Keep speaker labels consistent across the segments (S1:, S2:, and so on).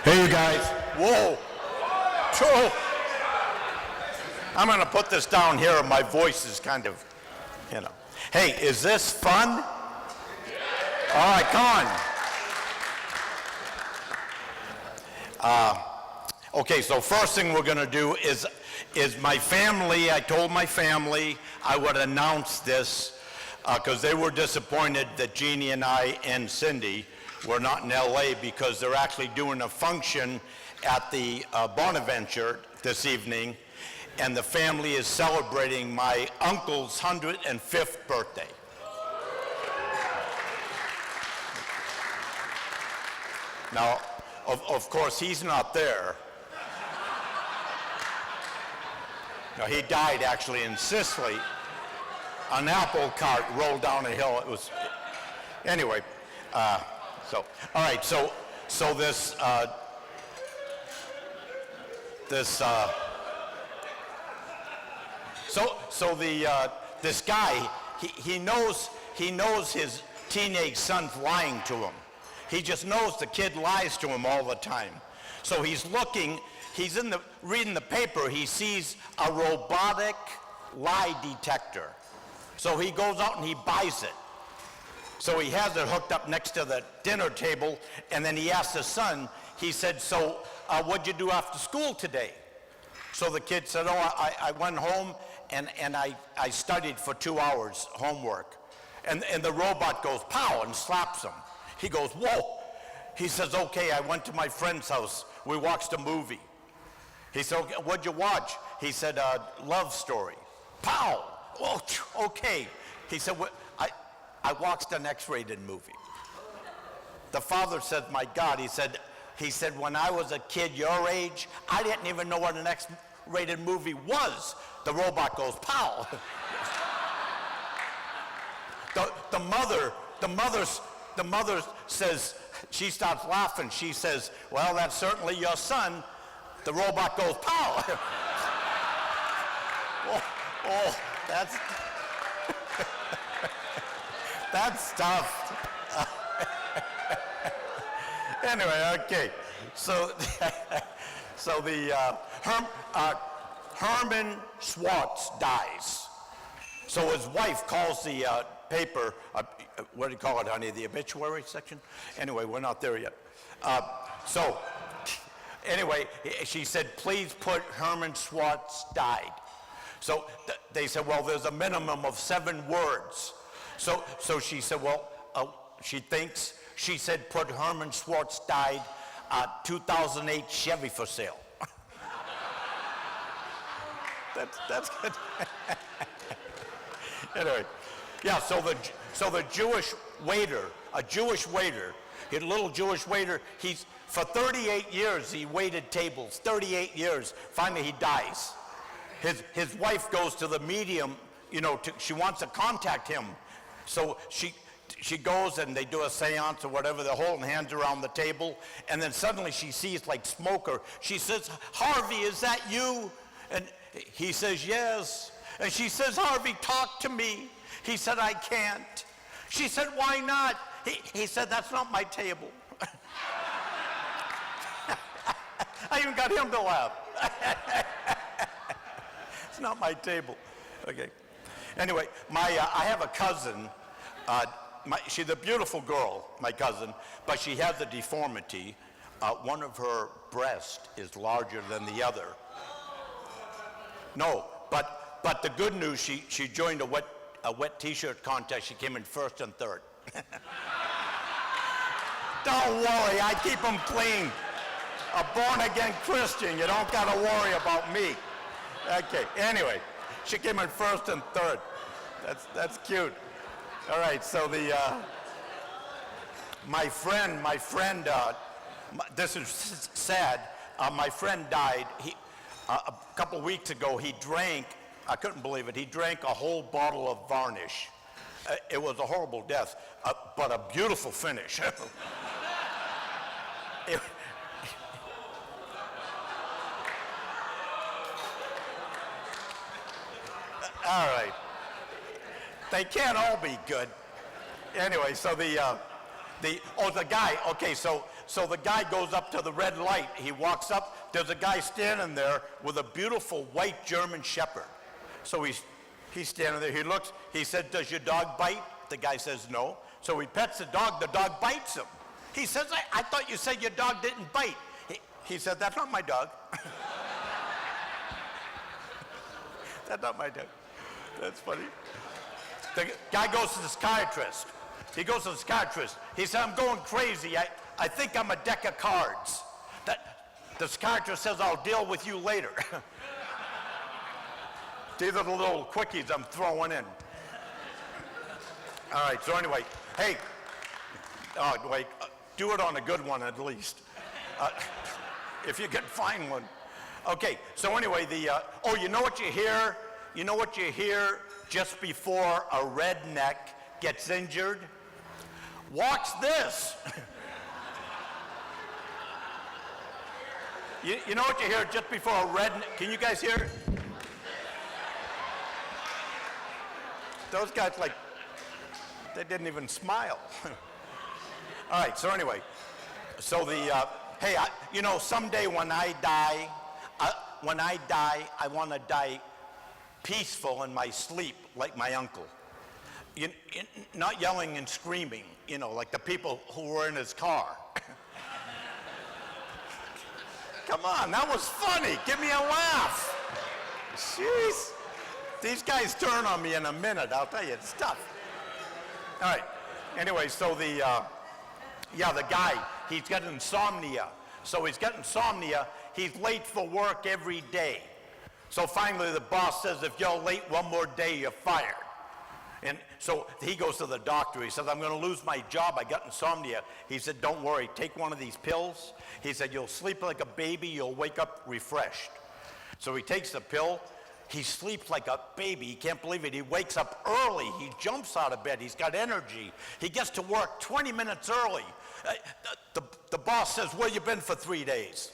S1: Hey, you guys. Whoa. Whoa. I'm going to put this down here. My voice is kind of, Hey, is this fun? All right, come on. Okay, so first thing we're going to do is my family, I told my family I would announce this because they were disappointed that Jeannie and I and Cindy were not in LA because they're actually doing a function at the Bonaventure this evening, and the family is celebrating my uncle's 105th birthday. Now, of course, he's not there. No, he died actually in Sicily. An apple cart rolled down a hill. It was, anyway. All right. So this guy, he knows his teenage son's lying to him. He just knows the kid lies to him all the time. So he's reading the paper, he sees a robotic lie detector. So he goes out and he buys it. So he has it hooked up next to the dinner table, and then he asks his son, he said, so what'd you do after school today? So the kid said, I went home and I studied for 2 hours homework. And the robot goes, pow, and slaps him. He goes, whoa. He says, okay, I went to my friend's house. We watched a movie. He said, okay, what'd you watch? He said, Love Story. Pow. Oh, okay. He said, I watched an X-rated movie. The father said, my God, he said, when I was a kid your age, I didn't even know what an X-rated movie was. The robot goes, pow. The mother says, she starts laughing. She says, well, that's certainly your son. The robot goes, pow. That's that's tough. Anyway, okay. So the Herman Schwartz dies. So his wife calls the paper, what do you call it, honey? The obituary section? Anyway, we're not there yet. Anyway, she said, please put Herman Schwartz died. So they said, well, there's a minimum of 7 words. So she said, well, she said, put Herman Schwartz died, 2008 Chevy for sale. That's good. Anyway, yeah, so the Jewish waiter, a little Jewish waiter, for 38 years he waited tables, 38 years. Finally he dies. His wife goes to the medium, she wants to contact him. So she goes and they do a seance or whatever, they're holding hands around the table, and then suddenly she sees like smoke. She says, Harvey, is that you? And he says, yes. And she says, Harvey, talk to me. He said, I can't. She said, why not? He said, that's not my table. I even got him to laugh. It's not my table. Okay. Anyway, I have a cousin. She's a beautiful girl, my cousin, but she has a deformity. One of her breasts is larger than the other. No, but the good news, she joined a wet T-shirt contest. She came in first and third. Don't worry, I keep them clean. A born-again Christian, you don't got to worry about me. Okay, anyway, she came in first and third. That's cute. All right, so my friend, this is sad. My friend died. A couple weeks ago, he drank, I couldn't believe it, he drank a whole bottle of varnish. It was a horrible death, but a beautiful finish. All right. They can't all be good. Anyway, so the guy, okay, so so the guy goes up to the red light. He walks up. There's a guy standing there with a beautiful white German Shepherd. So he's standing there. He looks. He said, "Does your dog bite?" The guy says, "No." So he pets the dog. The dog bites him. He says, I thought you said your dog didn't bite." He said, "That's not my dog." That's not my dog. That's funny. The guy goes to the psychiatrist. He goes to the psychiatrist. He said, "I'm going crazy. I think I'm a deck of cards." The psychiatrist says, "I'll deal with you later." These are the little quickies I'm throwing in. All right, so anyway, hey, wait, do it on a good one at least. If you can find one. Okay, so anyway, you know what you hear? You know what you hear just before a redneck gets injured? Watch this. You know what you hear just before a redneck? Can you guys hear it? Those guys, like, they didn't even smile. All right, so anyway, so hey, someday when I die, I want to die peaceful in my sleep, like my uncle. Not yelling and screaming, like the people who were in his car. Come on, that was funny. Give me a laugh. Jeez. These guys turn on me in a minute, I'll tell you, it's tough. All right, anyway, so the guy, he's got insomnia. So he's got insomnia, he's late for work every day. So finally the boss says, "If you're late one more day, you're fired." And so he goes to the doctor. He says, "I'm going to lose my job. I got insomnia." He said, "Don't worry. Take one of these pills." He said, "You'll sleep like a baby. You'll wake up refreshed." So he takes the pill. He sleeps like a baby. He can't believe it. He wakes up early. He jumps out of bed. He's got energy. He gets to work 20 minutes early. The boss says, "Where you been for 3 days?"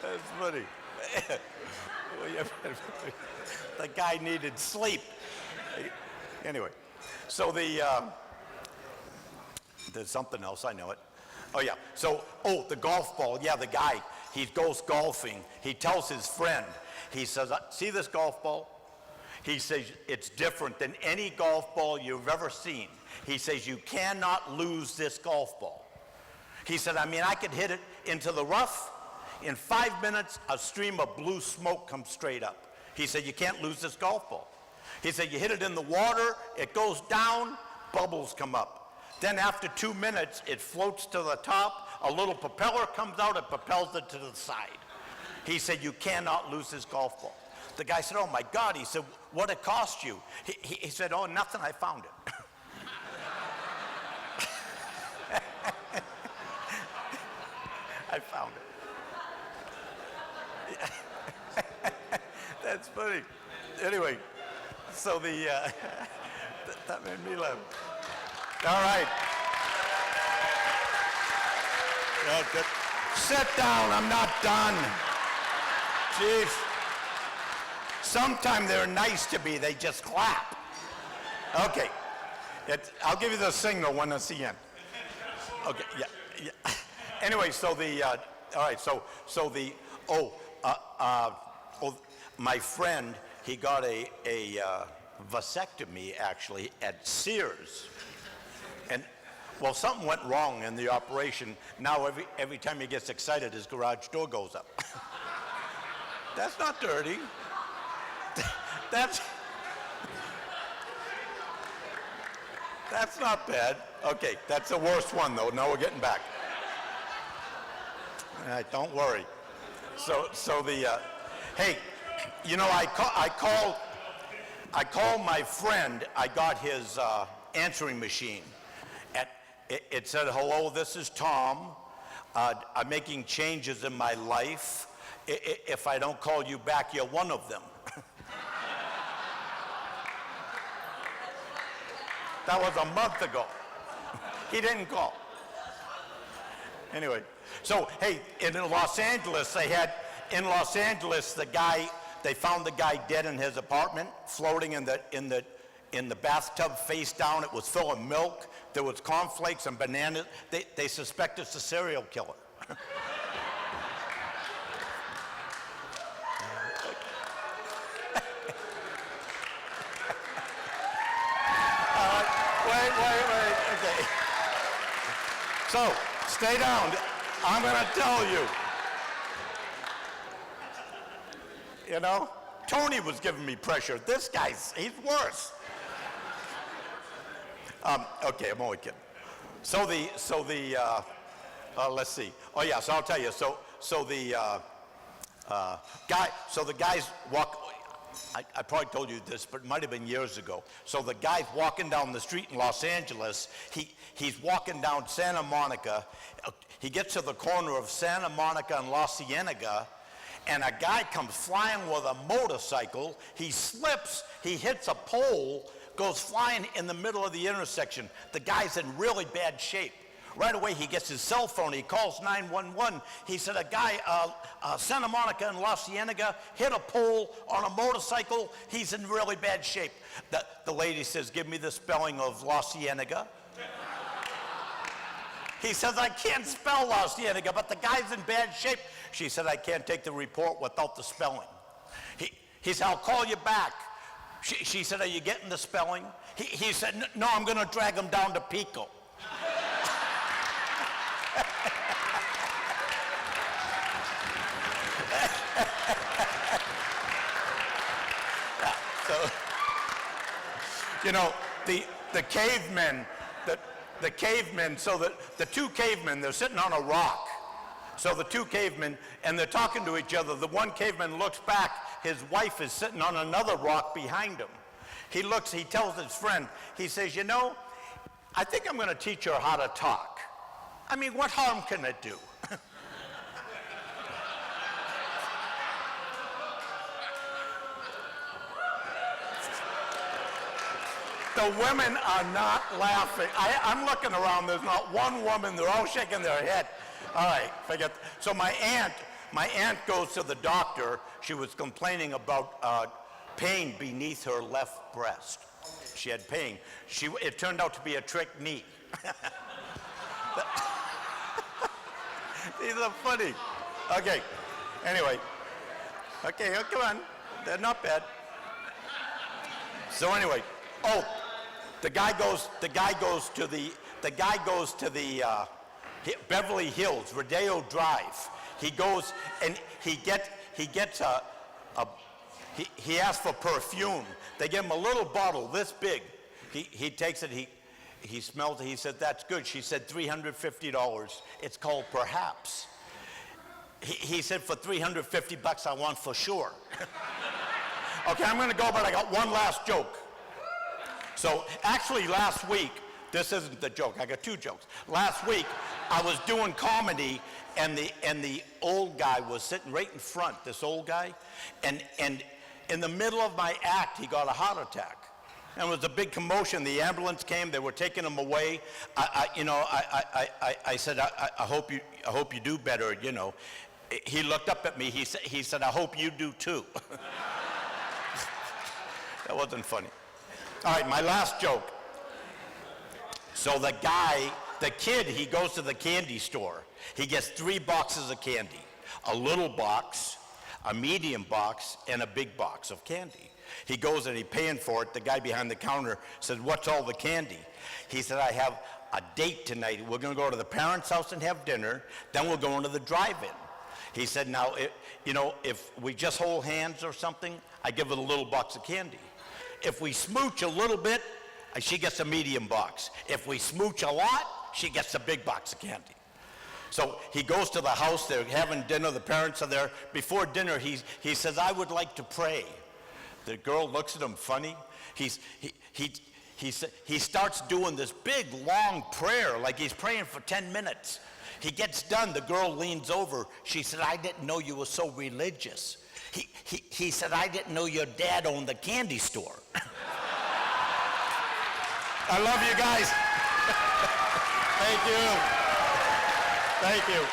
S1: That's funny. The guy needed sleep. Anyway, so there's something else, I know it. Oh yeah, so, the golf ball, yeah, the guy, he goes golfing. He tells his friend, he says, "See this golf ball?" He says, "It's different than any golf ball you've ever seen." He says, "You cannot lose this golf ball." He said, I could hit it into the rough. In 5 minutes, a stream of blue smoke comes straight up. He said, "You can't lose this golf ball." He said, "You hit it in the water, it goes down, bubbles come up. Then after 2 minutes, it floats to the top, a little propeller comes out, it propels it to the side." He said, "You cannot lose this golf ball." The guy said, "Oh my God." He said, "What it cost you?" He said, "Oh, nothing, I found it." I found it. That's funny. Anyway, so that made me laugh. All right. Good. Sit down, I'm not done. Jeez. Sometimes they're nice to me, they just clap. Okay. I'll give you the signal when it's the end. Okay, yeah. Anyway, so my friend, he got a vasectomy actually at Sears. And well, something went wrong in the operation. Now every time he gets excited, his garage door goes up. That's not dirty. That's not bad. Okay, that's the worst one though. Now we're getting back. All right, don't worry. So hey, I called my friend. I got his answering machine. It said, "Hello, this is Tom. I'm making changes in my life. If I don't call you back, you're one of them." That was a month ago. He didn't call. Anyway, so hey, in Los Angeles, they found the guy dead in his apartment, floating in in the bathtub face down. It was full of milk. There was cornflakes and bananas. They suspect it's a serial killer. Wait. Okay. So, stay down. I'm going to tell you. You know, Tony was giving me pressure. This guy's, he's worse. Okay, I'm only kidding. Let's see. Oh yeah, so I'll tell you. The guys walk. I probably told you this, but it might have been years ago. So the guy's walking down the street in Los Angeles. He's walking down Santa Monica. He gets to the corner of Santa Monica and La Cienega, and a guy comes flying with a motorcycle. He slips, he hits a pole, goes flying in the middle of the intersection. The guy's in really bad shape. Right away, he gets his cell phone. He calls 911. He said, a guy, Santa Monica and La Cienega, hit a pole on a motorcycle. He's in really bad shape. The lady says, give me the spelling of La Cienega. He says, I can't spell La Cienega, but the guy's in bad shape. She said, I can't take the report without the spelling. He said, I'll call you back. She said, are you getting the spelling? He said, no, I'm going to drag him down to Pico. So, you know, the cavemen, the cavemen, so the two cavemen, they're sitting on a rock. So the two cavemen, and they're talking to each other. The one caveman looks back. His wife is sitting on another rock behind him. He looks, he tells his friend, he says, you know, I think I'm going to teach her how to talk. I mean, what harm can it do? The women are not laughing. I'm looking around, there's not one woman, they're all shaking their head. All right, forget. So my aunt goes to the doctor. She was complaining about pain beneath her left breast. She had pain. It turned out to be a trick knee. These are funny. Okay, anyway. Okay, come on. They're not bad. So anyway, the guy goes to the Beverly Hills, Rodeo Drive. He goes and he asks for perfume. They give him a little bottle this big. He takes it, he smells it, he said, that's good. She said, $350. It's called Perhaps. He said, for $350 I want for sure. Okay, I'm gonna go, but I got one last joke. So actually last week, this isn't the joke, I got two jokes. Last week, I was doing comedy, and the old guy was sitting right in front, this old guy, and in the middle of my act, he got a heart attack. And it was a big commotion. The ambulance came, they were taking him away. I said, I hope you do better, you know. He looked up at me, he said, I hope you do too. That wasn't funny. All right, my last joke. So the kid, he goes to the candy store. He gets 3 boxes of candy, a little box, a medium box, and a big box of candy. He goes and he's paying for it. The guy behind the counter says, what's all the candy? He said, I have a date tonight. We're going to go to the parents' house and have dinner. Then we'll go into the drive-in. He said, now, if we just hold hands or something, I give her a little box of candy. If we smooch a little bit, she gets a medium box. If we smooch a lot, she gets a big box of candy. So he goes to the house, they're having dinner, the parents are there. Before dinner, he says, I would like to pray. The girl looks at him funny. He starts doing this big, long prayer, like he's praying for 10 minutes. He gets done, the girl leans over. She said, I didn't know you were so religious. He said, I didn't know your dad owned the candy store. I love you guys. Thank you. Thank you.